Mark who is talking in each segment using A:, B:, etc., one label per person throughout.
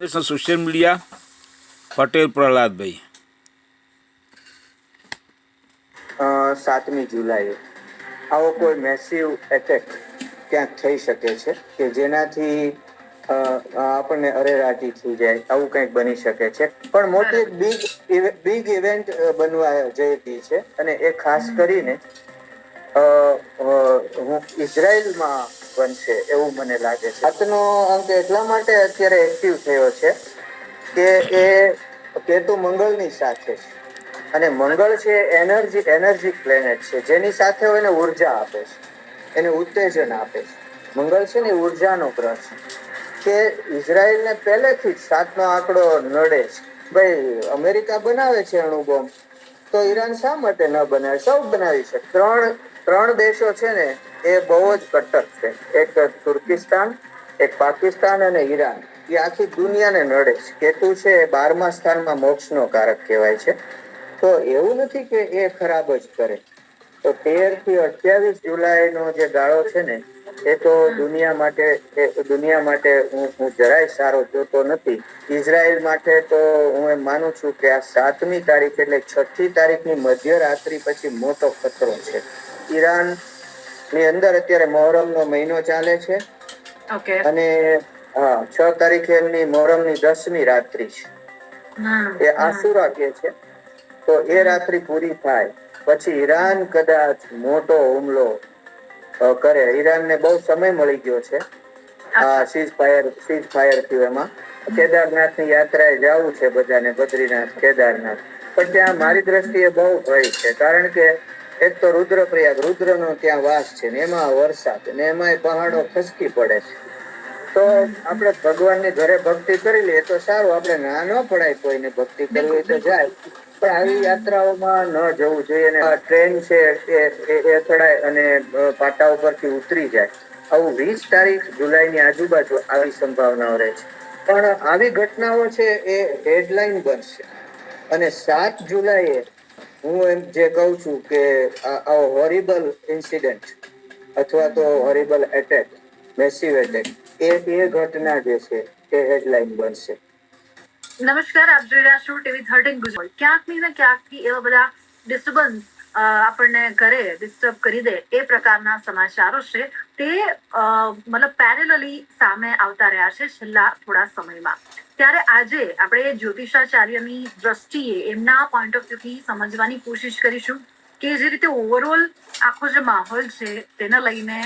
A: Social media Patel Prahladbhai
B: 7મી જુલાઈએ આવો કોઈ મેસિવ એટેક ક્યાંક થઈ શકે છે કે જેનાથી આપણને અરેરાટી થઈ જાય, આવું કંઈક બની શકે છે. પણ મોટી એક બિગ ઇવેન્ટ બનવા જઈ રહી છે અને એ ખાસ કરીને ઇઝરાયલમાં બનશે એવું મને લાગે છે. આજનો અંક એટલા માટે અત્યારે એક્ટિવ થયો છે કે એ કેતુ મંગળની સાથે છે અને મંગળ છે એનર્જી પ્લેનેટ છે, જેની સાથે એને ઉર્જા આપે છે, એને ઉત્તેજન આપે છે. મંગળ છે ને ઉર્જાનો ગ્રહ છે કે ઇઝરાયલને પહેલેથી જ 7નો આંકડો નડે છે. ભાઈ, અમેરિકા બનાવે છે અણુબોમ્બ, તો ઈરાન શા માટે ન બનાવે? સૌ બનાવી શકે. ત્રણ દેશો છે ને એ બહુ જ કટ્ટર છે. એક તુર્કિસ્તાન, એક પાકિસ્તાન અને ઈરાન. એ આખી દુનિયાને નડે છે. કેતુ છે એ 12મા સ્થાનમાં મોક્ષનો કારક કહેવાય છે. તો એવું નથી કે એ ખરાબ જ કરે. તો 13 થી 28 જુલાઈનો જે ગાળો છે ને એ તો દુનિયા માટે હું જરાય સારો જોતો નથી. ઇઝરાયલ માટે તો હું એમ માનું છું કે આ 7મી તારીખ એટલે 6ઠ્ઠી તારીખની મધ્યરાત્રિ પછી મોટો ખતરો છે. ઈરાન ની અંદર અત્યારે મોહરમનો મહિનો ચાલે છે અને 6 તારીખે એમની મોહરમની 10મી રાત્રિ છે. એ આશુરા કે છે. તો એ રાત્રિ પૂરી થાય પછી ઈરાન કદાચ મોટો હુમલો કરે. ઈરાનને બહુ સમય મળી ગયો છે સીઝ ફાયર થયું એમાં. કેદારનાથની યાત્રાએ જવું છે બધાને, બદ્રીનાથ, કેદારનાથ. પણ ત્યાં મારી દ્રષ્ટિએ બહુ ભય છે, કારણ કે એક તો રુદ્રપ્રયાગ, રુદ્રનો ત્યાં વાસ છે ને એમાં વરસાદ ને એમાંય પહાડો ખસકી પડે છે. તો આપણે ભગવાનની ઘરે ભક્તિ કરી લઈએ તો સારું. આપણે ના ન પડાય કોઈને, ભક્તિ કરવી હોય તો જાય, પણ આવી યાત્રાઓમાં ન જવું જોઈએ. ટ્રેન છે એ અથડાય અને પાટા ઉપરથી ઉતરી જાય. આવું 20 તારીખ જુલાઈની આજુબાજુ આવી સંભાવનાઓ રહે છે. પણ આવી ઘટનાઓ છે એ હેડલાઇન બનશે અને 7 જુલાઈએ હું એમ જે કહું છું કે આ હોરિબલ ઇન્સિડન્ટ અથવા તો હોરિબલ એટેક, મેસિવ એટેક, એ ઘટના જે છે એ હેડલાઇન બનશે.
C: નમસ્કાર, આપ જોઈ રહ્યા છો TV13 ગુજરાત. ક્યાંકની ને ક્યાંકથી એવા બધા ડિસ્ટર્બન્સ આપણને ડિસ્ટર્બ કરી દે એ પ્રકારના સમાચારો છે તે મતલબ પેરેલલી સામે આવતા રહ્યા છે છેલ્લા થોડા સમયમાં. ત્યારે આજે આપણે જ્યોતિષાચાર્યની દ્રષ્ટિએ એમના પોઈન્ટ ઓફ વ્યૂથી સમજવાની કોશિશ કરીશું કે જે રીતે ઓવરઓલ આખો જે માહોલ છે તેને લઈને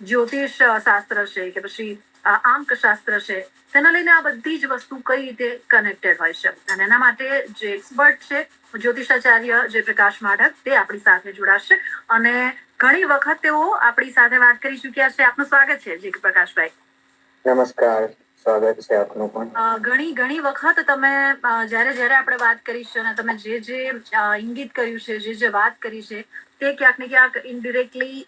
C: જ્યોતિષ શાસ્ત્ર છે કે પછી આંક શાસ્ત્ર છે તેને લઈને આ બધી જ વસ્તુ કઈ રીતે કનેક્ટેડ હોય છે. અને એના માટે જે એક્સપર્ટ છે જ્યોતિષાચાર્ય જયપ્રકાશ માઢક, તે આપણી સાથે જોડાશે અને ઘણી વખત તેઓ આપણી સાથે વાત કરી ચુક્યા છે. આપનું સ્વાગત છે જયપ્રકાશભાઈ.
B: નમસ્કાર, સ્વાગત છે આપનું પણ.
C: ઘણી વખત તમે જ્યારે આપણે વાત કરી છે અને તમે જે ઇંગિત કર્યું છે, જે વાત કરી છે, તે ક્યાંક ને ક્યાંક ઇનડિરેક્ટલી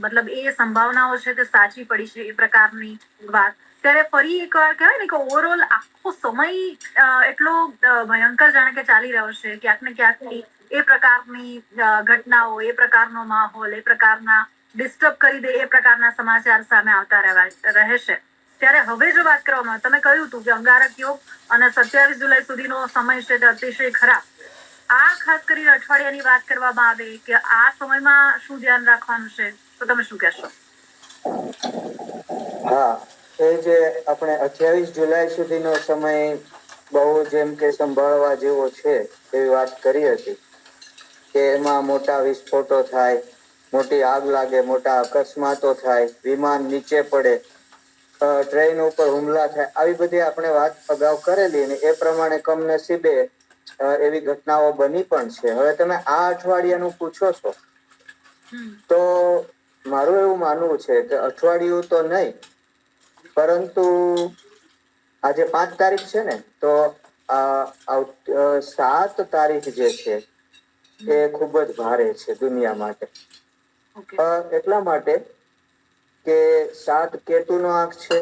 C: મતલબ એ સંભાવનાઓ છે તે સાચી પડી છે એ પ્રકારની વાત. ત્યારે ફરી એકવાર કહેવાય ને કે ઓવરઓલ આખો સમય એટલો ભયંકર જાણે કે ચાલી રહ્યો છે, ક્યાંક ને ક્યાંક એ પ્રકારની ઘટનાઓ, એ પ્રકારનો માહોલ, એ પ્રકારના ડિસ્ટર્બ કરી દે એ પ્રકારના સમાચાર સામે આવતા રહેશે. ત્યારે હવે જો વાત કરવામાં, તમે કહ્યું હતું કે અંગારક યોગ અને 27 જુલાઈ સુધીનો સમય છે તે અતિશય ખરાબ. આ ખાસ કરીને અઠવાડિયાની વાત કરવામાં આવે કે આ સમયમાં શું ધ્યાન રાખવાનું છે, તો તમે શું કહેશો?
B: હા, એ જે આપણે 28 જુલાઈ સુધીનો સમય બહુ જેમ કે સંભાળવા જેવો છે એવી વાત કરી હતી કે એમાં મોટા વિસ્ફોટો થાય, મોટી આગ લાગે, મોટા અકસ્માતો થાય, વિમાન નીચે પડે, ટ્રેન ઉપર હુમલા થાય, આવી બધી આપણે વાત અગાઉ કરેલી અને એ પ્રમાણે કમનસીબે એવી ઘટનાઓ બની પણ છે. હવે તમે આ અઠવાડિયાનું પૂછો છો તો મારું એવું માનવું છે કે અઠવાડિયું તો નહીં, પરંતુ આજે 5 તારીખ છે ને, તો 7 તારીખ જે છે એ ખૂબ જ ભારે છે દુનિયા માટે. એટલા માટે કે 7 કેતુનો આંક છે.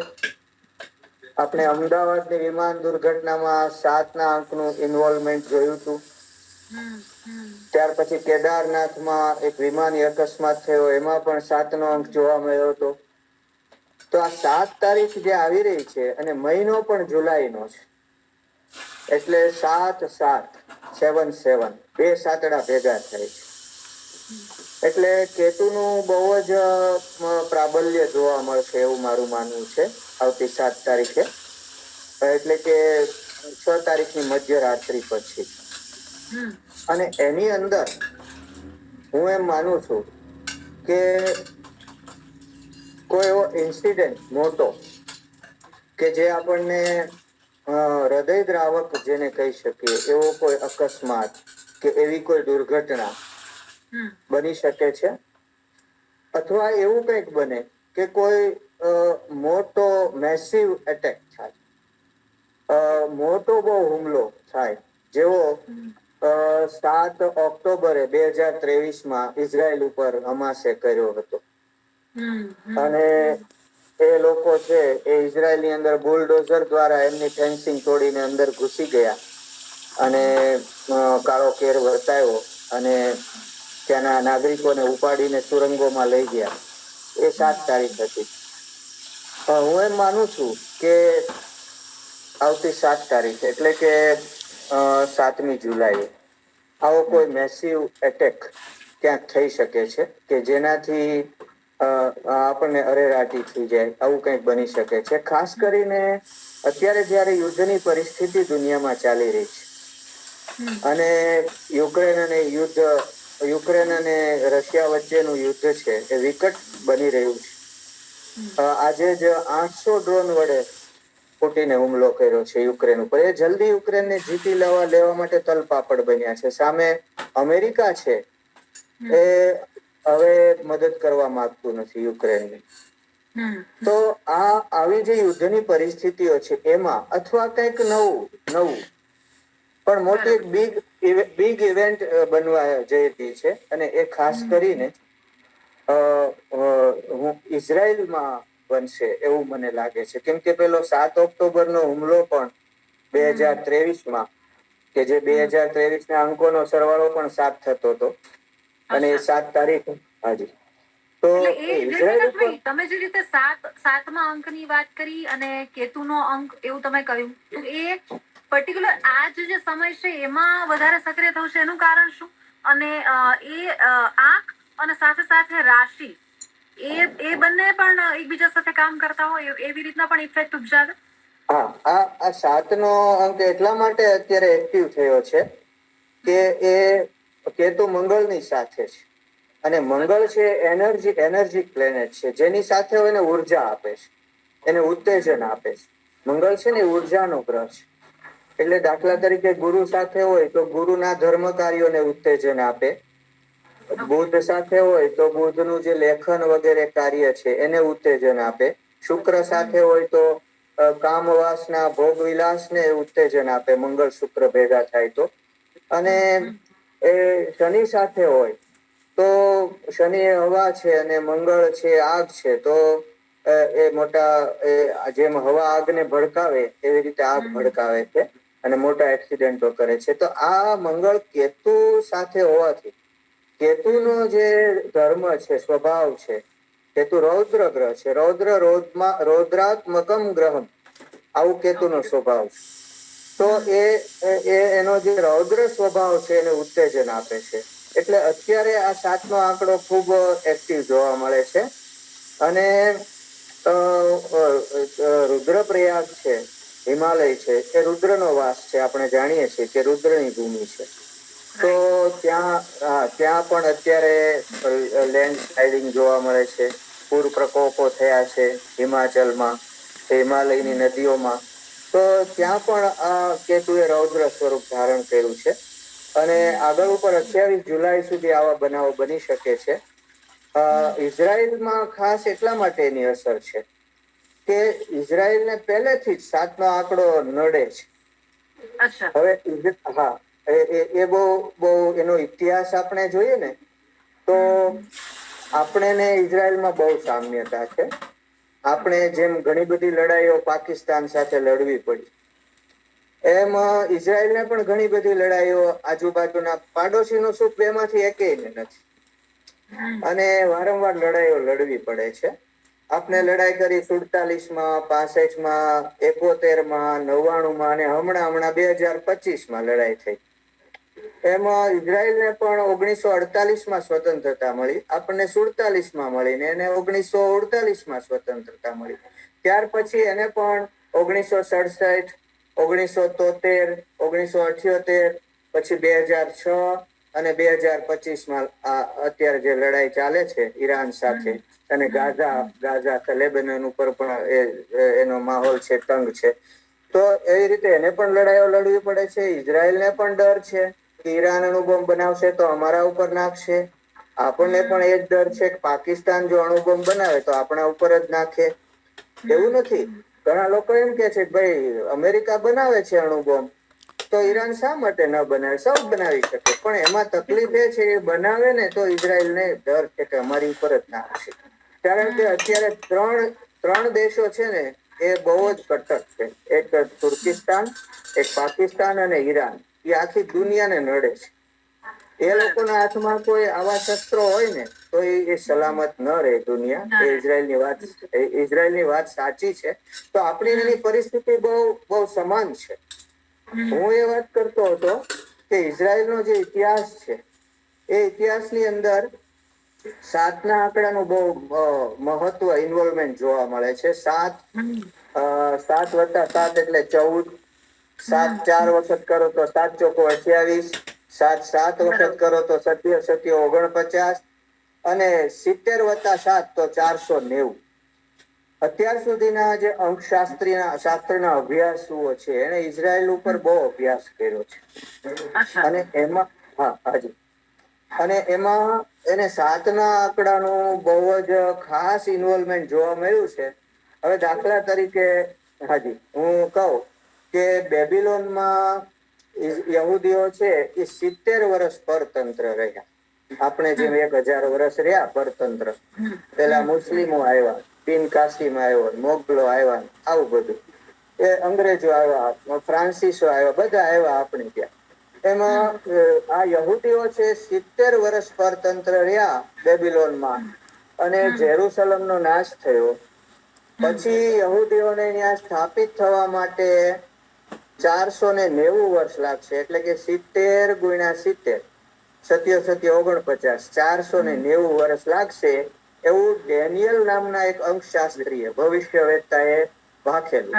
B: આપણે અમદાવાદની વિમાન દુર્ઘટનામાં 7ના અંકનું ઇન્વોલ્વમેન્ટ જોયું હતું. ત્યાર પછી કેદારનાથમાં એક વિમાની અકસ્માત થયો, એમાં પણ 7નો અંક જોવા મળ્યો હતો. તો આ 7 તારીખ જે આવી રહી છે અને મહિનો પણ જુલાઈનો છે, એટલે 7-7 બે સાતડા ભેગા થાય છે. એટલે કેતુનું બહુ જ પ્રાબલ્ય જોવા મળશે એવું મારું માનવું છે આવતી 7 તારીખે, એટલે કે 6 તારીખની મધ્યરાત્રિ પછી. અને એની અંદર હું એમ માનું છું કે કોઈ એવો ઇન્સિડન્ટ મોટો કે જે આપણને હૃદયદ્રાવક જેને કહી શકીએ એવો કોઈ અકસ્માત કે એવી કોઈ દુર્ઘટના બની શકે છે, અથવા એવું કંઈક બને કે કોઈ મોટો મેસિવ એટેક થાય, મોટો બહુ હુમલો થાય, જેવો 7 ઓક્ટોબરે 2023 ઇઝરાયલ ઉપર હમાસે કર્યો હતો. અને એ લોકો છે એ ઇઝરાયલની અંદર બુલડોઝર દ્વારા એમની ફેન્સિંગ તોડીને અંદર ઘૂસી ગયા અને કાળો કેર વર્તાયો અને ત્યાંના નાગરિકોને ઉપાડીને સુરંગોમાં લઈ ગયા. એ 7 તારીખ હતી. હું એમ માનું છું કે આવતી 7 તારીખ એટલે કે 7મી જુલાઈએ આવો કોઈ મેસિવ એટેક ક્યાંક થઈ શકે છે કે જેનાથી આપણને અરેરાટી થઈ જાય, આવું કંઈક બની શકે છે. ખાસ કરીને અત્યારે જ્યારે યુદ્ધની પરિસ્થિતિ દુનિયામાં ચાલી રહી છે અને યુક્રેન અને રશિયા વચ્ચેનું યુદ્ધ છે એ વિકટ બની રહ્યું છે. આજે જ 800 ડ્રોન વડે પુટિને હુમલો કર્યો છે યુક્રેન ઉપર. એ જલ્દી યુક્રેનને જીતી લેવા માટે તલપાપડ બન્યા છે. સામે અમેરિકા છે એ હવે મદદ કરવા માંગતું નથી યુક્રેનની. તો આવી જે યુદ્ધની પરિસ્થિતિઓ છે એમાં અથવા કંઈક નવું પણ મોટી એક બિગ ઇવેન્ટ બનવા જઈ રહી છે અને એ ખાસ કરીને ઇઝરાયલમાં બનશે એવું મને લાગે છે. કેમ કે પેલો 7 ઓક્ટોબરનો હુમલો પણ 2023 કે જે 2023 અંકોનો સરવાળો પણ 7 થતો હતો અને એ 7 તારીખ હાજી. તો
C: એટલે એ
B: ઇઝરાયલ ઉપર
C: તમે જે રીતે સાતમા અંકની વાત કરી અને કેતુનો અંક એવું તમે કહ્યું, તો એ પર્ટિક્યુલર આ જે સમય છે એમાં વધારે સક્રિય થશે એનું કારણ શું? અને એ આંક અને સાથે સાથે રાશિ એ બંને પણ એકબીજા સાથે કામ કરતા હોય એવી રીતના પણ ઇફેક્ટ ઉપજાવે?
B: હા, આ 7નો અંક એટલા માટે અત્યારે એક્ટિવ થયો છે કે એ કેતુ મંગળની સાથે છે અને મંગળ છે એનર્જી પ્લેનેટ છે, જેની સાથે એને ઉર્જા આપે છે, એને ઉત્તેજન આપે છે. મંગળ છે ને ઉર્જાનો ગ્રહ છે. એટલે દાખલા તરીકે ગુરુ સાથે હોય તો ગુરુના ધર્મ કાર્યોને ઉત્તેજન આપે, બુધ સાથે હોય તો બુધનું જે લેખન વગેરે કાર્ય છે એને ઉત્તેજન આપે, શુક્ર સાથે હોય તો કામ વાસના ભોગ વિલાસને ઉત્તેજન આપે, મંગળ શુક્ર ભેગા થાય તો. અને એ શનિ સાથે હોય તો શનિ એ હવા છે અને મંગળ છે આગ છે, તો એ મોટા જેમ હવા આગને ભડકાવે એવી રીતે આગ ભડકાવે છે અને મોટા એક્સિડન્ટો કરે છે. તો આ મંગળ કેતુ સાથે હોવાથી કેતુનો જે ધર્મ છે, સ્વભાવ છે, કેતુ રૌદ્ર ગ્રહ છે, રૌદ્રાત્મકમ ગ્રહમ આવું કેતુનો સ્વભાવ છે. તો એનો જે રૌદ્ર સ્વભાવ છે એને ઉત્તેજન આપે છે. એટલે અત્યારે આ 7નો આંકડો ખૂબ એક્ટિવ જોવા મળે છે. અને રુદ્રપ્રયાગ છે, હિમાલય છે, એ રુદ્રનો વાસ છે. આપણે જાણીએ છીએ કે રુદ્રની ભૂમિ છે. તો ત્યાં પણ અત્યારે લેન્ડ સ્લાઇડિંગ જોવા મળે છે, પૂર પ્રકોપો થયા છે હિમાચલમાં, હિમાલયની નદીઓમાં. તો ત્યાં પણ આ કેતુએ રૌદ્ર સ્વરૂપ ધારણ કર્યું છે અને આગળ ઉપર 28 જુલાઈ સુધી આવા બનાવો બની શકે છે. ઇઝરાયલમાં ખાસ એટલા માટે એની અસર છે કે ઇઝરાયલને પહેલેથી જ 7નો આંકડો નડે છે. હવે હા, એ બહુ એનો ઇતિહાસ આપણે જોઈએ ને તો આપણે ને ઇઝરાયલમાં બહુ સામ્યતા છે. આપણે જેમ ઘણી બધી લડાઈઓ પાકિસ્તાન સાથે લડવી પડી, એમ ઇઝરાયલને પણ ઘણી બધી લડાઈઓ આજુબાજુના પાડોશીનું સુખ બેમાંથી એકેયને નથી અને વારંવાર લડાઈઓ લડવી પડે છે. આપણે લડાઈ કરી 47માં, 65માં, 71માં, 99માં અને હમણાં 2025માં લડાઈ થઈ. એમાં ઇઝરાયલને પણ 1948માં સ્વતંત્રતા મળી, આપણને 47માં મળી ને એને 1948માં સ્વતંત્રતા મળી. ત્યાર પછી એને પણ 1967, 1973, 1978, પછી 2006 અને 2025માં અત્યારે જે લડાઈ ચાલે છે ઈરાન સાથે અને ગાઝા લેબેનન ઉપર પણ એનો માહોલ છે, તંગ છે. તો એવી રીતે એને પણ લડાઈઓ લડવી પડે છે. ઇઝરાયલને પણ ડર છે કે ઈરાન અણુબોમ્બ બનાવશે તો અમારા ઉપર નાખશે. આપણને પણ એ જ ડર છે કે પાકિસ્તાન જો અણુબોમ્બ બનાવે તો આપણા ઉપર જ નાખે. એવું નથી. ઘણા લોકો એમ કે છે કે ભાઈ અમેરિકા બનાવે છે અણુબોમ્બ તો ઈરાન શા માટે ન બનાવે? સૌ બનાવી શકે, પણ એમાં તકલીફ એ છે એ બનાવે ને તો ઇઝરાયલને ડર છે કે અમારી ઉપર જ નાખશે. કારણ કે અત્યારે ત્રણ દેશો છે ને એ બહુ જ કટ્ટર છે. એક તુર્કિસ્તાન, એક પાકિસ્તાન અને ઈરાન. એ આખી દુનિયાને નડે છે. એ લોકોના હાથમાં કોઈ આવા શસ્ત્રો હોય ને તો એ સલામત ન રહે દુનિયા. ઇઝરાયલની વાત સાચી છે. તો આપણી એની પરિસ્થિતિ બહુ સમાન છે. હું એ વાત કરતો હતો કે ઇઝરાયલનો જે ઇતિહાસ છે એ ઇતિહાસની અંદર 7ના આંકડાનું બહુ મહત્વ ઇન્વોલ્વમેન્ટ જોવા મળે છે. 7+7 એટલે 14. 7 4 વખત કરો તો 7 ચોકો 28. 7 7 વખત કરો તો 7 7 49 અને 70+7 તો 490. અત્યાર સુધીના જે અંકશાસ્ત્રના અભ્યાસુઓ છે એને ઇઝરાયલ ઉપર બહુ અભ્યાસ કર્યો છે. અને એમાં હાજી અને એમાં એને 7ના આંકડાનું બહુ જ ખાસ ઇન્વોલ્વમેન્ટ જોવા મળ્યું છે. હવે દાખલા તરીકે હાજી હું કહું કે બેબીલોનમાં યહૂદીઓ છે એ 70 વર્ષ પરતંત્ર રહ્યા. આપણે જેમ 1000 વર્ષ રહ્યા પરતંત્ર. પેલા મુસ્લિમો આવ્યા, બિન કાસિમ આવ્યો, મોગલો આવ્યા, આવું બધું. એ અંગ્રેજો આવ્યા, ફ્રાન્સિસો આવ્યા, બધા આવ્યા આપણે ત્યાં. એમાં આ યહૂદીઓ છે 70 વર્ષ પરતંત્ર રહ્યા બેબીલોનમાં અને જેરુસલમનો નાશ થયો. પછી યહૂદીઓને ત્યાં સ્થાપિત થવા માટે 490 વર્ષ લાગશે. એટલે કે 70 × 70 49 490 વર્ષ લાગશે એવું ડેનિયલ નામના એક અંકશાસ્ત્રીએ ભવિષ્યવેત્તાએ ભાખેલું.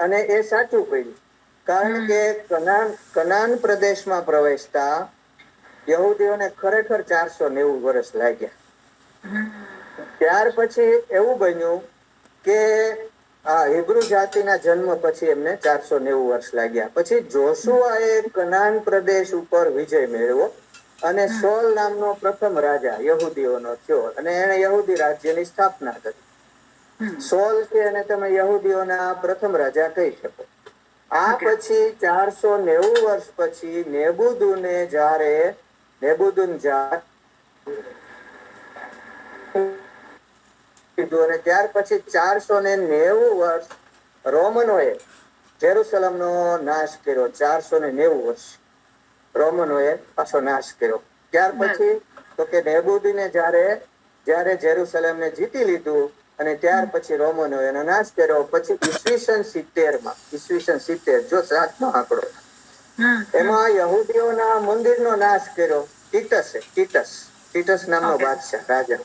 B: અને એ સાચું પડ્યું. કારણ કે કનાન પ્રદેશમાં પ્રવેશતા યહૂદીઓને ખરેખર 490 વર્ષ લાગ્યા. ત્યાર પછી એવું બન્યું કે આ હિબ્રુ જાતિના જન્મ પછી એમને 490 વર્ષ લાગ્યા. પછી જોશુઆએ કનાન પ્રદેશ ઉપર વિજય મેળવ્યો અને સોલ નામનો પ્રથમ રાજા યહૂદીઓનો થયો અને એને યહૂદી રાજ્યની સ્થાપના કરી. સોલ છે અને તમે યહૂદીઓના પ્રથમ રાજા કહી શકો. આ પછી 490 વર્ષ પછી નેબુદુનજાર અને ત્યાર પછી 490 વર્ષ રોમનોએ જેરુસલમનો નાશ કર્યો. 490 વર્ષ રોમનોએ પાછો નાશ કર્યો. ત્યાર પછી તો કે નેબુદીને જ્યારે જેરુસલેમને જીતી લીધું અને ત્યાર પછી રોમનોએ એનો નાશ કર્યો. પછી ઈસવીસન 70 જો 7નો આંકડો એમાં યહૂદીઓના મંદિરનો નાશ કર્યો ટીટસ નામનો બાદશાહ રાજા.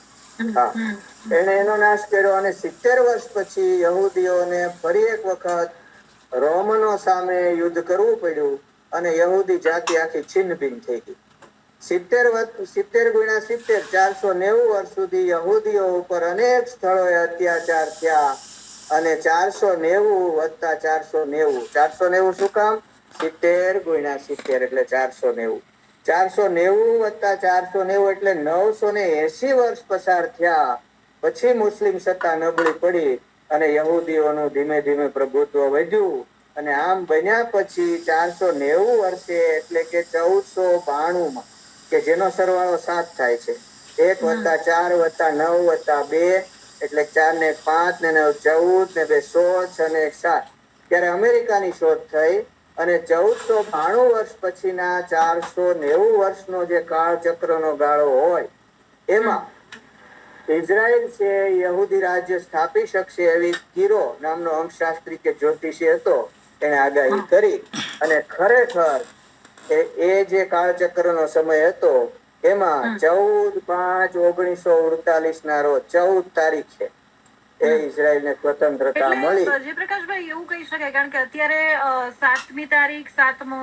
B: એને એનો નાશ કર્યો અને 70 વર્ષ પછી યહૂદીઓને ફરી એક વખત રોમનો સામે યુદ્ધ કરવું પડ્યું અને યહૂદી જાતિ આખી છિન્ન ભિન્ન થઈ ગઈ. 70 × 70 490 વર્ષ સુધી યહૂદીઓ ઉપર અનેક સ્થળોએ અત્યાચાર થયા અને 490 + 490 શું કામ? 70 × 70 એટલે 490. 490 + 490 એટલે 980 વર્ષ પસાર થયા. પછી મુસ્લિમ સત્તા નબળી પડી અને યહૂદીઓનું ધીમે ધીમે પ્રભુત્વ વધ્યું અને આમ બન્યા પછી 490 વર્ષે એટલે કે 1492માં કે જેનો સરવાળો 7 થાય છે. 1 + 4 + 9 + 2 એટલે 4 ને 5 ને 9 14 ને 2 16 6 ને 1 7. ત્યારે અમેરિકાની શોધ થઈ અને 1492 વર્ષ પછીના 490 વર્ષનો જે કાળચક્રનો ગાળો હોય એમાં ઇઝરાયલ છે યહૂદી રાજ્ય સ્થાપી શકશે એવી કીરો નામનો અંકશાસ્ત્રી કે જ્યોતિષી હતો, એને આગાહી કરી. અને ખરેખર એ જે કાળચક્રનો સમય હતો એમાં 14/5/1948 ના રોજ 14 તારીખે એ ઇઝરાયલને સ્વતંત્રતા મળી.
C: એટલે જયપ્રકાશભાઈ એવું કહી શકાય, કારણ કે અત્યારે 7મી તારીખ 7મો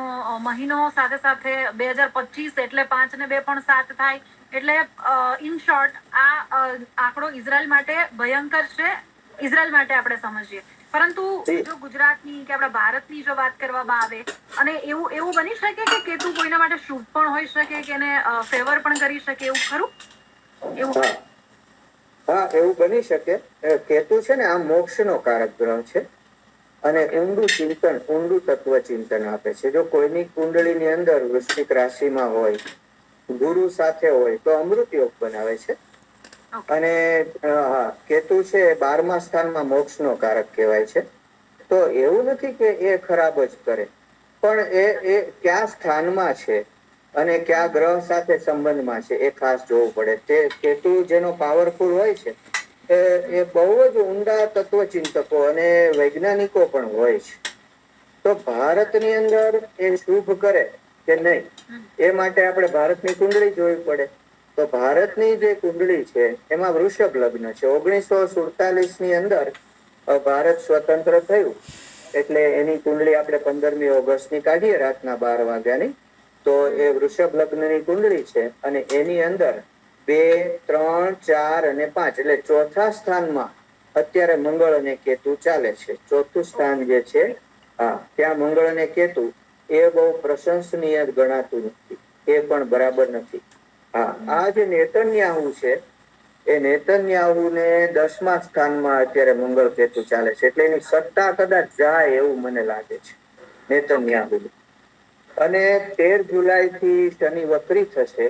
C: મહિનો સાથે સાથે 2025 એટલે 5 ને 2 પણ 7 થાય. એટલે ઇન શોર્ટ આ આંકડો ઇઝરાયલ માટે ભયંકર છે, ઇઝરાયલ માટે આપણે સમજીએ. પરંતુ જો ગુજરાતની કે આપણા ભારતની જો વાત કરવામાં આવે, અને એવું બની શકે કે કેતુ કોઈના માટે શુભ પણ હોઈ શકે કે એને ફેવર પણ કરી શકે, એવું ખરું? એવું
B: હા, એવું બની શકે. કેતુ છે ને આ મોક્ષનો કારક ગ્રહ છે અને ઊંડું તત્વ ચિંતન આપે છે. જો કોઈની કુંડળીની અંદર વૃશ્ચિક રાશિમાં હોય, ગુરુ સાથે હોય તો અમૃત યોગ બનાવે છે. અને કેતુ છે 12મા સ્થાનમાં મોક્ષનો કારક કહેવાય છે. તો એવું નથી કે એ ખરાબ જ કરે, પણ એ કયા સ્થાનમાં છે અને કયા ગ્રહ સાથે સંબંધમાં છે એ ખાસ જોવું પડે. તે કેતુ જેનો પાવરફુલ હોય છે એ બહુ જ ઊંડા તત્વચિંતકો અને વૈજ્ઞાનિકો પણ હોય છે. તો ભારતની અંદર એ શુભ કરે કે નહીં, એ માટે આપણે ભારતની કુંડળી જોવી પડે. તો ભારતની જે કુંડળી છે એમાં વૃષભ લગ્ન છે. 1947 ની અંદર ભારત સ્વતંત્ર થયું એટલે એની કુંડળી આપણે 15મી ઓગસ્ટની કાઢીએ રાતના 12 વાગ્યાની. તો એ વૃષભ લગ્નની કુંડળી છે અને એની અંદર 2, 3, 4 અને 5 એટલે ચોથા સ્થાનમાં અત્યારે મંગળ અને કેતુ ચાલે છે. ચોથું સ્થાન જે છે ત્યાં મંગળ અને કેતુ એ બહુ પ્રશંસનીય ગણાતું નથી, એ પણ બરાબર નથી. આ જે નેતન્યાહુ છે એ નેતન્યાહુને 10મા સ્થાનમાં અત્યારે મંગળ કેતુ ચાલે છે, એટલે એની સત્તા કદાચ જાય એવું મને લાગે છે નેતન્યાહુ. અને 13 જુલાઈ થી શનિ વક્રી થશે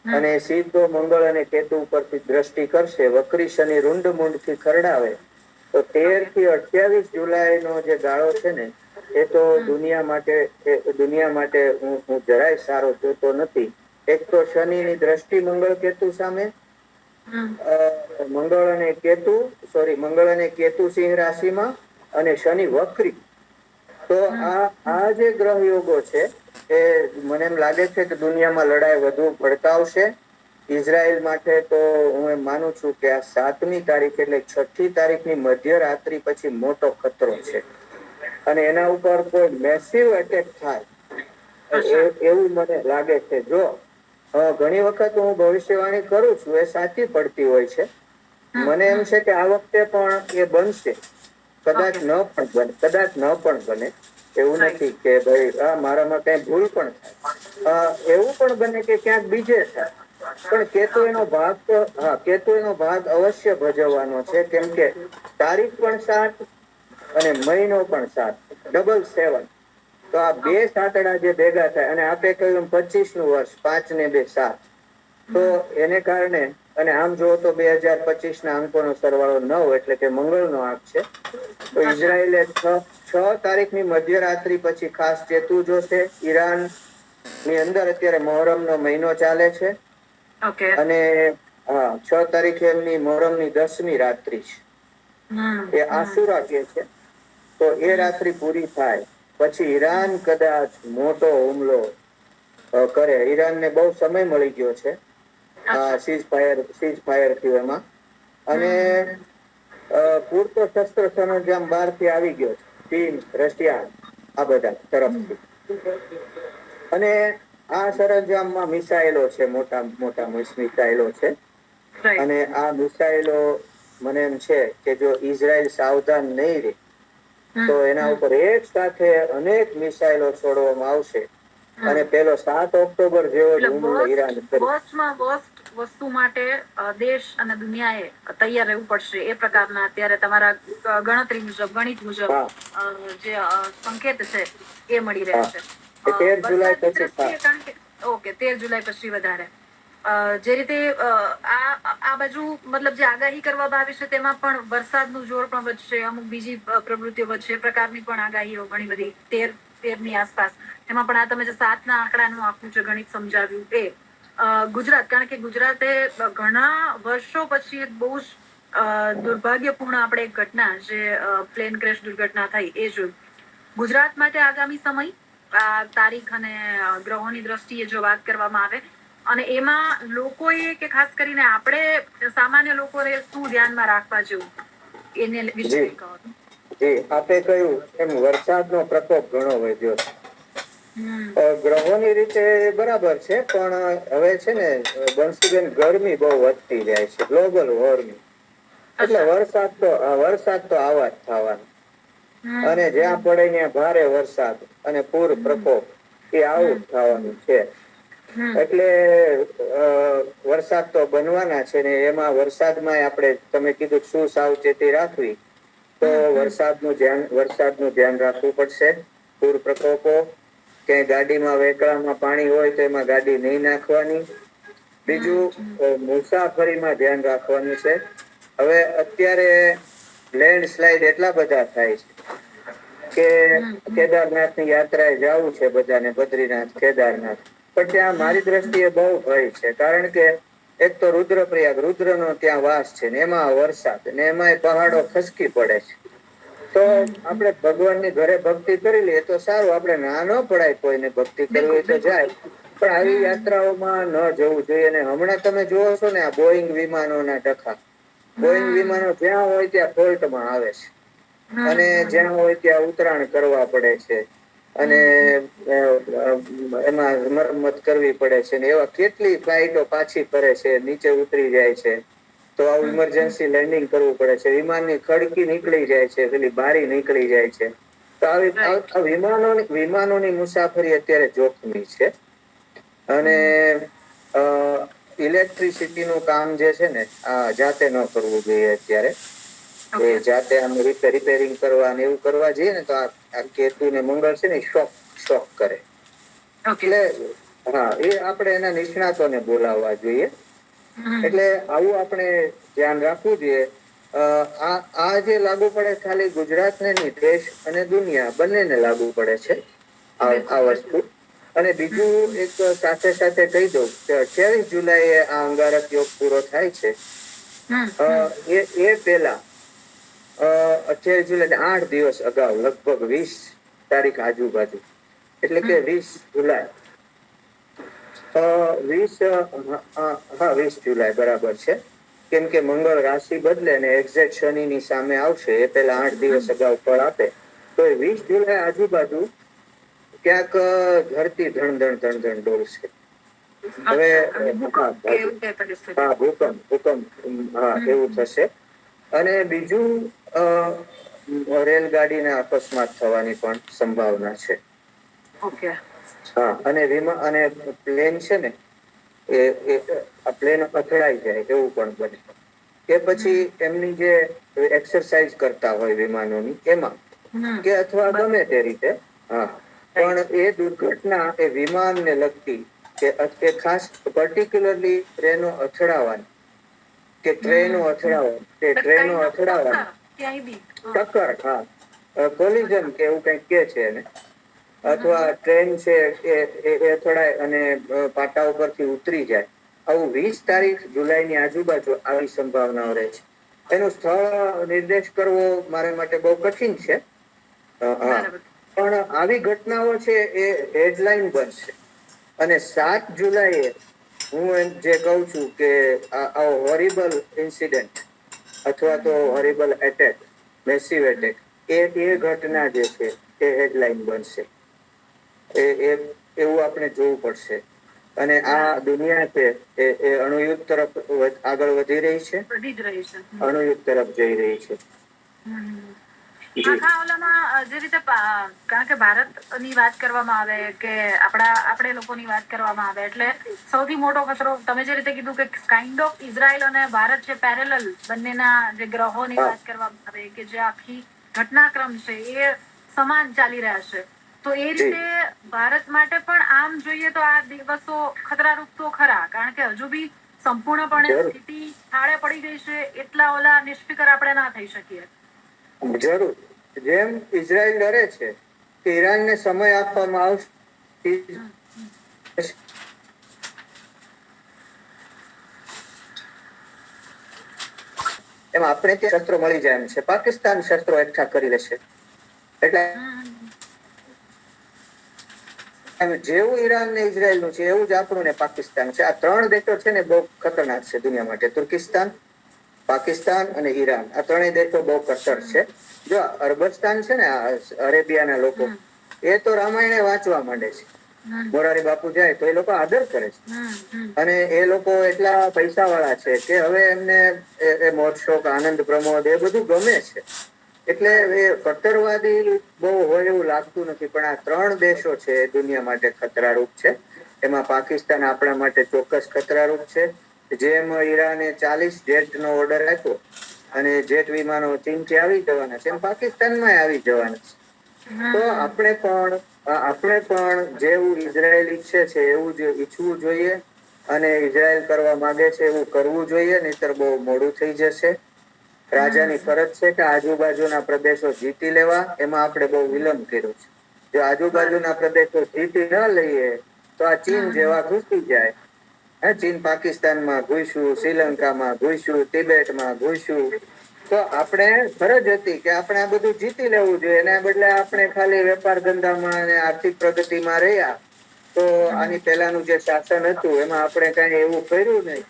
B: અને સીધો મંગળ અને કેતુ ઉપરથી દ્રષ્ટિ કરશે. વક્રી શનિ રૂંડ મૂંડ થી ખરડાવે તો 13 થી 28 જુલાઈ નો જે ગાળો છે ને એ તો દુનિયા માટે હું જરાય સારો જોતો નથી. એક તો શનિની દ્રષ્ટિ મંગળ કેતુ સામે, મંગળ અને કેતુ સિંહ રાશિમાં અને શનિ વક્રી. તો આ જે ગ્રહ યોગો છે એ મને એમ લાગે છે કે દુનિયામાં લડાઈ વધુ ભડકાવશે. ઇઝરાયલ માટે તો હું એમ માનું છું કે આ 7મી તારીખ એટલે 6ઠી તારીખની મધ્યરાત્રિ પછી મોટો ખતરો છે અને એના ઉપર કોઈ મેસિવ એટેક થાય એવું મને લાગે છે. જો ઘણી વખત હું ભવિષ્યવાણી કરું છું, એ સાચી પડતી હોય છે. મને એમ છે કે આ વખતે પણ એ બનશે. કદાચ ન પણ બને, એવું નથી કે ભાઈ મારામાં કઈ ભૂલ પણ થાય. એવું પણ બને કે ક્યાંક બીજે થાય. પણ કેતુ એનો ભાગ અવશ્ય ભજવવાનો છે, કેમ કે તારીખ પણ 7 અને મહિનો પણ 7, ડબલ 7. તો આ બે સાતડા જે ભેગા થાય અને આપે કહ્યું 25નું વર્ષ, 5 ને 2 7. તો એને કારણે અને આમ જુઓ તો 2025 ના અંકોનો સરવાળો 9 એટલે કે મંગળનો આંક છે. તો ઇઝરાયલે 6 તારીખની મધ્યરાત્રિ પછી ખાસ ચેતવું જોશે. ઈરાન ની અંદર અત્યારે મોહરમનો મહિનો ચાલે છે અને 6 તારીખે એમની મોહરમની 10મી રાત્રિ છે. એ આશુરા કે છે. તો એ રાત્રિ પૂરી થાય પછી ઈરાન કદાચ મોટો હુમલો કરે. ઈરાનને બહુ સમય મળી ગયો છે સીઝ ફાયર થયું એમાં, અને પૂરતો શસ્ત્ર સરંજામ બહારથી આવી ગયો છે, ચીન, રશિયા આ બધા તરફથી. અને આ સરંજામમાં મિસાઇલો છે, મોટા મોટા મિસાઇલો છે. અને આ મિસાઇલો મને એમ છે કે જો ઇઝરાયલ સાવધાન નહીં રહે તો એના ઉપર એક સાથે અનેક મિસાઇલો છોડવામાં આવશે અને પેલો 7 ઓક્ટોબર જેવો જ હુમલો ઈરાન
C: વસ્તુ માટે દેશ અને દુનિયાએ તૈયાર રહેવું પડશે. એ પ્રકારના અત્યારે તમારા ગણતરી મુજબ, ગણિત મુજબ જે સંકેત છે એ મળી રહ્યા છે.
B: 13 જુલાઈ
C: વરસાદની
B: પછી
C: દ્રષ્ટિએ, કારણ કે 13 જુલાઈ પછી વધારે જે રીતે આ બાજુ મતલબ જે આગાહી કરવામાં આવી છે તેમાં પણ વરસાદનું જોર પણ વધશે, અમુક બીજી પ્રવૃત્તિઓ વધશે, એ પ્રકારની પણ આગાહીઓ ઘણી બધી 13ની આસપાસ. એમાં પણ આ તમે જે 7ના આંકડાનું આખું જે ગણિત સમજાવ્યું એ ગુજરાત, કારણ કે ગુજરાતે ઘણા વર્ષો પછી એક બહુ જ દુર્ભાગ્યપૂર્ણ આપણે એક ઘટના, જે પ્લેન ક્રેશ દુર્ઘટના થઈ, એ જોયું. ગુજરાત માટે આગામી સમય તારીખ અને ગ્રહોની દ્રષ્ટિએ જો વાત કરવામાં આવે, અને એમાં લોકોએ કે ખાસ કરીને આપણે સામાન્ય લોકોએ શું ધ્યાનમાં રાખવા જેવું એને વિશે
B: જી
C: કહો.
B: જી, આપે કહ્યું એમ વરસાદનો પ્રકોપ ઘણો વધ્યો છે. ગ્રહોની રીતે એ બરાબર છે, પણ હવે છે ને બંસીબેન, ગરમી બહુ વધતી જાય છે, ગ્લોબલ વોર્મિંગ. એટલે વરસાદ તો આવા જ થવાનો, અને જ્યાં પડે ત્યાં ભારે વરસાદ અને પૂર પ્રકોપ એ આવું જ થવાનું છે. એટલે વરસાદ તો બનવાના છે ને. એમાં વરસાદમાં આપણે, તમે કીધું શું સાવચેતી રાખવી, તો વરસાદનું ધ્યાન રાખવું પડશે. પૂર પ્રકોપો, ક્યાંય ગાડીમાં વેકળામાં પાણી હોય તો એમાં ગાડી નહીં નાખવાની. બીજું, મુસાફરીમાં ધ્યાન રાખવાનું છે. હવે અત્યારે લેન્ડસ્લાઇડ એટલા બધા થાય છે કે કેદારનાથ ની યાત્રાએ જવું છે બધાને, બદ્રીનાથ, કેદારનાથ. પણ ત્યાં મારી દ્રષ્ટિએ બહુ ભય છે, કારણ કે એક તો રુદ્રપ્રયાગ, રુદ્રનો ત્યાં વાસ છે ને, એમાં વરસાદ, ને એમાં પહાડો ખસકી પડે છે. તો આપણે ભગવાનની ઘરે ભક્તિ કરી લઈએ તો સારું. આપણે ના ન પડાય કોઈને ભક્તિ કરવી હોય તો જાય, પણ આવી યાત્રાઓમાં ન જવું જોઈએ. અને હમણાં તમે જોવો છો ને, આ બોઈંગ વિમાનોના ડખા, બોઈંગ વિમાનો જ્યાં હોય ત્યાં ફોલ્ટમાં આવે છે, અને જ્યાં હોય ત્યાં ઉતરાણ કરવા પડે છે, અને એમાં મરમ્મત કરવી પડે છે, ને એવા કેટલી ફ્લાઇટો પાછી ફરે છે, નીચે ઉતરી જાય છે. તો આવું ઇમરજન્સી લેન્ડિંગ કરવું પડે છે. વિમાનની ખડકી નીકળી જાય છે, પેલી બારી નીકળી જાય છે. તો આવી વિમાનોની મુસાફરી અત્યારે જોખમી છે. અને ઇલેક્ટ્રિસિટીનું કામ જે છે ને, આ જાતે ન કરવું જોઈએ અત્યારે. એ જાતે આમ રિપેરિંગ કરવા ને એવું કરવા જઈએ ને, તો આ કેતુ ને મંગળ છે ને, શોક કરે. એટલે હા, એ આપણે એના નિષ્ણાતોને બોલાવવા જોઈએ. એટલે આવું આપણે ધ્યાન રાખવું જોઈએ. આ જે લાગુ પડે, ખાલી ગુજરાતને નહીં, દેશ અને દુનિયા બંનેને લાગુ પડે છે આ વસ્તુ. અને બીજું એક સાથે સાથે કહી દઉં કે 28 જુલાઈએ આ અંગારક યોગ પૂરો થાય છે. એ પેલા 28 જુલાઈ, 8 દિવસ અગાઉ, લગભગ 20 તારીખ આજુબાજુ, એટલે કે 20 જુલાઈ, 20 જુલાઈ બરાબર છે. કેમ કે મંગળ રાશિ બદલે ને એક્ઝેક્ટ શનિની સામે આવશે, એ પેલા 8 દિવસ અગાઉ ફળ આપે. તો 20 જુલાઈ આજુબાજુ ક્યાંક ધરતી ધણ ડોલશે. હવે ભૂકંપ, હા, એવું થશે. અને બીજું, રેલગાડીના અકસ્માત થવાની પણ સંભાવના છે. હા, અને પ્લેન છે ને, આ પ્લેન અથડાઈ જાય એવું પણ બને. કે પછી એમની જે એક્સરસાઇઝ કરતા હોય વિમાનોની, એમાં કે અથવા ગમે તે રીતે, હા, પણ એ દુર્ઘટના એ વિમાનને લગતી કે ખાસ પર્ટિક્યુલરલી ટ્રેનો અથડાવાની, કે ટ્રેનો અથડાવાની, ટક્કર, હા, કોલિઝન કે એવું કંઈક કે છે એને, અથવા ટ્રેન છે એ અથડાય અને પાટા ઉપરથી ઉતરી જાય. આવું 20 તારીખ જુલાઈની આજુબાજુ આવી સંભાવનાઓ રહે છે. એનું સ્થળ નિર્દેશ કરવો મારા માટે બહુ કઠિન છે. હા, પણ આવી ઘટનાઓ છે એ હેડલાઈન બનશે. અને 7 જુલાઈએ હું એમ જે કહું છું કે આ હોરિબલ ઇન્સિડન્ટ, અથવા તો હોરિબલ એટેક, મેસિવ એટેક, એ ઘટના જે છે એ હેડલાઈન બનશે. એવું આપણે જોવું પડશે. અને આ દુનિયા છે એ અણુયુદ્ધ તરફ આગળ વધી રહી છે, અણુયુદ્ધ તરફ જઈ રહી છે.
C: આખા ઓલામાં જે રીતે, કારણ કે ભારતની વાત કરવામાં આવે કે આપણે લોકોની વાત કરવામાં આવે, એટલે સૌથી મોટો ખતરો તમે જે રીતે કીધું કે કાઇન્ડ ઓફ ઇઝરાયલ અને ભારત છે પેરેલલ, બંનેના જે ગ્રહોની વાત કરવામાં આવે, કે જે આખી ઘટનાક્રમ છે એ સમાન ચાલી રહ્યા છે. તો એ રીતે ભારત માટે પણ આમ જોઈએ તો આ દિવસો ખતરારૂપ તો ખરા, કારણ કે હજુ બી સંપૂર્ણપણે સ્થિતિ થાળે પડી ગઈ છે, એટલા ઓલા નિષ્ફિકર આપણે ના થઈ શકીએ.
B: જરૂર, જેમ ઇઝરાયલ ડરે છે કે ઈરાનને સમય આપવામાં આવશે, એમાં આપણે ત્યાં શસ્ત્રો મળી જાય એમ છે. પાકિસ્તાન શસ્ત્રો એકઠા કરી લેશે. એટલે જેવું ઈરાન ને ઇઝરાયલ નું છે એવું જ આપણું ને પાકિસ્તાન છે. આ 3 દેશો છે ને બહુ ખતરનાક છે દુનિયા માટે. તુર્કિસ્તાન, પાકિસ્તાન અને ઈરાન, આ 3 દેશો બહુ કટ્ટર છે. જો અરબસ્તાન છે ને, અરેબિયાના લોકો, એ તો રામાયણ વાંચવા માંડે છે. મોરારી બાપુ જાય તો એ લોકો આદર કરે છે. અને એ લોકો એટલા પૈસા વાળા છે કે હવે એમને મોજ શોખ, આનંદ પ્રમોદ એ બધું ગમે છે. એટલે એ કટ્ટરવાદી બહુ હોય એવું લાગતું નથી. પણ આ 3 દેશો છે એ દુનિયા માટે ખતરારૂપ છે. એમાં પાકિસ્તાન આપણા માટે ચોક્કસ ખતરારૂપ છે. જેમ ઈરાને 40 જેટ નો ઓર્ડર આપ્યો અને જેટ વિમાનો ચીનથી આવી જવાના છે, એમ પાકિસ્તાનમાં આવી જવાના છે. તો આપણે પણ જેવું ઇઝરાયલ ઈચ્છે છે એવું જ ઈચ્છવું જોઈએ. અને ઇઝરાયલ કરવા માંગે છે એવું કરવું જોઈએ, નહીતર બહુ મોડું થઈ જશે. રાજાની ફરજ છે કે આજુબાજુના પ્રદેશો જીતી લેવા. એમાં આપણે બહુ વિલંબ કર્યો છે. જો આજુબાજુના પ્રદેશો જીતી ન લઈએ તો આ ચીન જેવા ઘૂસી જાય. ચીન પાકિસ્તાનમાં ઘૂસ્યું, શ્રીલંકામાં ઘૂસ્યું, તિબેટમાં ઘૂસ્યું. તો આપણે ફરજ હતી કે આપણે આ બધું જીતી લેવું જોઈએ. એના બદલે આપણે ખાલી વેપાર ધંધામાં અને આર્થિક પ્રગતિમાં રહ્યા. તો આની પહેલાનું જે શાસન હતું એમાં આપણે કઈ એવું કર્યું નહીં.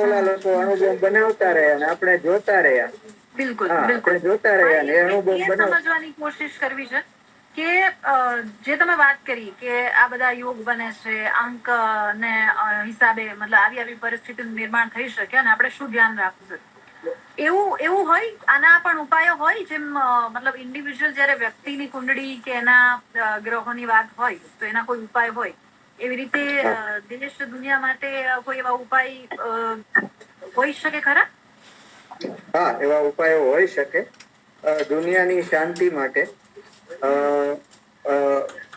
B: ઓલા લોકો અણુબોમ્બ બનાવતા રહ્યા અને આપણે જોતા રહ્યા.
C: બિલકુલ
B: હા,
C: બિલકુલ.
B: આપણે જોતા
C: હા,
B: રહ્યા ને અણુબોમ્બ
C: એ
B: બનાવ.
C: સમજવાની કોશિશ કરવી છે કે જે તમે વાત કરી કે આ બધા યોગ બને છે, અંક ને હિસાબે મતલબ આવી પરિસ્થિતિનું નિર્માણ થઈ શકે અને આપણે શું ધ્યાન રાખવું જોઈએ. એવું હોય, આના પણ ઉપાયો હોય, જેમ મતલબ ઇન્ડિવિજ્યુઅલ જયારે વ્યક્તિની કુંડળી કે એના ગ્રહોની વાત હોય તો એના કોઈ ઉપાય હોય, એવી રીતે દેશ દુનિયા માટે કોઈ એવા ઉપાય હોઈ શકે ખરા?
B: હા, એવા ઉપાયો હોઈ શકે. દુનિયાની શાંતિ માટે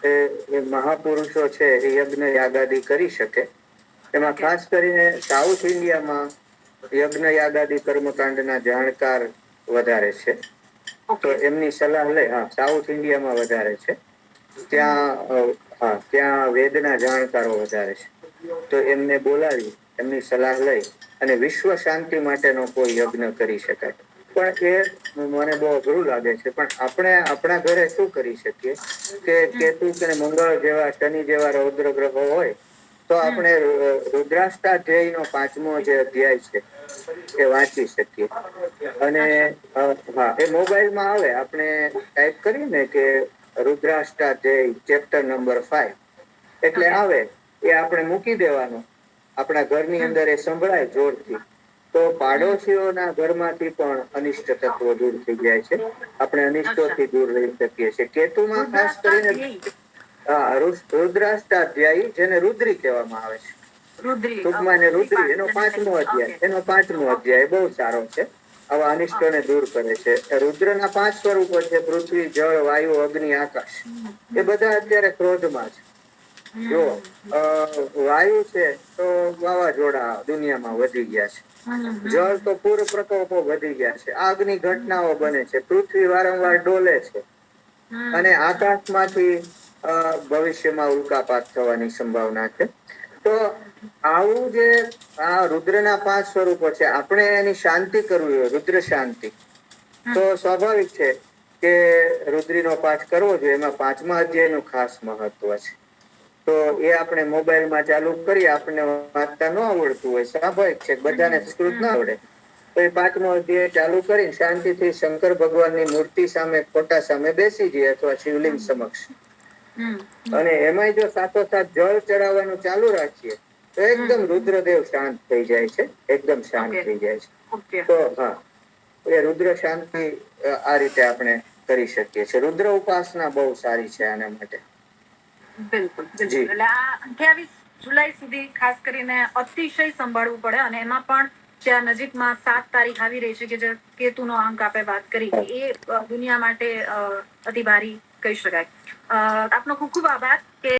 B: એ મહાપુરુષો છે એ યજ્ઞ યાગાદી કરી શકે. એમાં ખાસ કરીને સાઉથ ઇન્ડિયામાં યજ્ઞ યાગાદી કર્મકાંડના જાણકાર વધારે છે. તો એમની સલાહ લે. હા, સાઉથ ઇન્ડિયામાં વધારે છે. ત્યાં વેદના જાણકારો વધારે છે. તો એમને બોલાવી એમની સલાહ લઈ અને વિશ્વ શાંતિ માટેનો કોઈ યજ્ઞ કરી શકાય. પણ એ મને બહુ અઘરું લાગે છે. પણ આપણે આપણા ઘરે શું કરી શકીએ કે કેતુ અને મંગળ જેવા, શનિ જેવા રૌદ્ર ગ્રહો હોય તો આપણે રુદ્રાષ્ટાધ્યાયી નો 5મો જે અધ્યાય છે એ વાંચી શકીએ. અને હા, એ મોબાઈલમાં આવે. આપણે ટાઈપ કરીએ ને કે રુદ્રાષ્ટાધ્યાયી ચેપ્ટર નંબર 5 એટલે આવે. એ આપણે મૂકી દેવાનું. આપણા ઘરની અંદર એ સંભળાય જોરથી. તો પાડોશીઓના ઘરમાંથી પણ અનિષ્ટ તત્વો દૂર થઈ જાય છે. આપણે અનિષ્ટોથી દૂર રહી શકીએ છીએ. કેતુમાં ખાસ કરીને રુદ્રાષ્ટાધ્યાયી, જેને રુદ્રી કહેવામાં આવે છે. ટૂંકમાં એને રુદ્રી, એનો 5મો અધ્યાય. એનો 5મો અધ્યાય બહુ સારો છે. આવા અનિષ્ટોને દૂર કરે છે. રુદ્રના 5 સ્વરૂપો છે: પૃથ્વી, જળ, વાયુ, અગ્નિ, આકાશ. એ બધા અત્યારે ક્રોધમાં છે. જો વાયુ છે તો વાવાઝોડા દુનિયામાં વધી ગયા છે. જળ તો પૂર પ્રકોપો વધી ગયા છે. આગની ઘટનાઓ બને છે. પૃથ્વી વારંવાર ડોલે છે. અને આકાશમાંથી ભવિષ્યમાં ઉલ્કાપાત થવાની સંભાવના છે. તો આવું જે આ રુદ્રના 5 સ્વરૂપો છે, આપણે એની શાંતિ કરવી હોય, રુદ્ર શાંતિ, તો સ્વાભાવિક છે કે રુદ્રીનો પાઠ કરવો જોઈએ. એમાં 5મા અધ્યાયનું ખાસ મહત્વ છે. તો એ આપણે મોબાઈલમાં ચાલુ કરીએ. આપણને વાંચતા ન આવડતું હોય, સ્વાભાવિક છે, બધાને સંસ્કૃત ના આવડે. તો એ 5મો અધ્યાય ચાલુ કરી શાંતિથી શંકર ભગવાનની મૂર્તિ સામે, ફોટા સામે બેસી જઈએ અથવા શિવલિંગ સમક્ષ. અને એમાંય જો સાથોસાથ જળ ચડાવવાનું ચાલુ રાખીએ તો એકદમ રુદ્રદેવ શાંત થઈ જાય છે. એકદમ શાંત થઈ જાય છે. તો હા, એ રુદ્ર શાંતિ આ રીતે આપણે કરી શકીએ છીએ. રુદ્ર ઉપાસના બહુ સારી છે આના માટે.
C: બિલકુલ. એટલે આ 28 જુલાઈ સુધી ખાસ કરીને અતિશય સંભાળવું પડે. અને એમાં પણ જ્યાં નજીકમાં 7 તારીખ આવી રહી છે કે જે કેતુનો અંક આપણે વાત કરી, એ દુનિયા માટે અતિ ભારી કહી શકાય. આપનો ખૂબ ખૂબ આભાર કે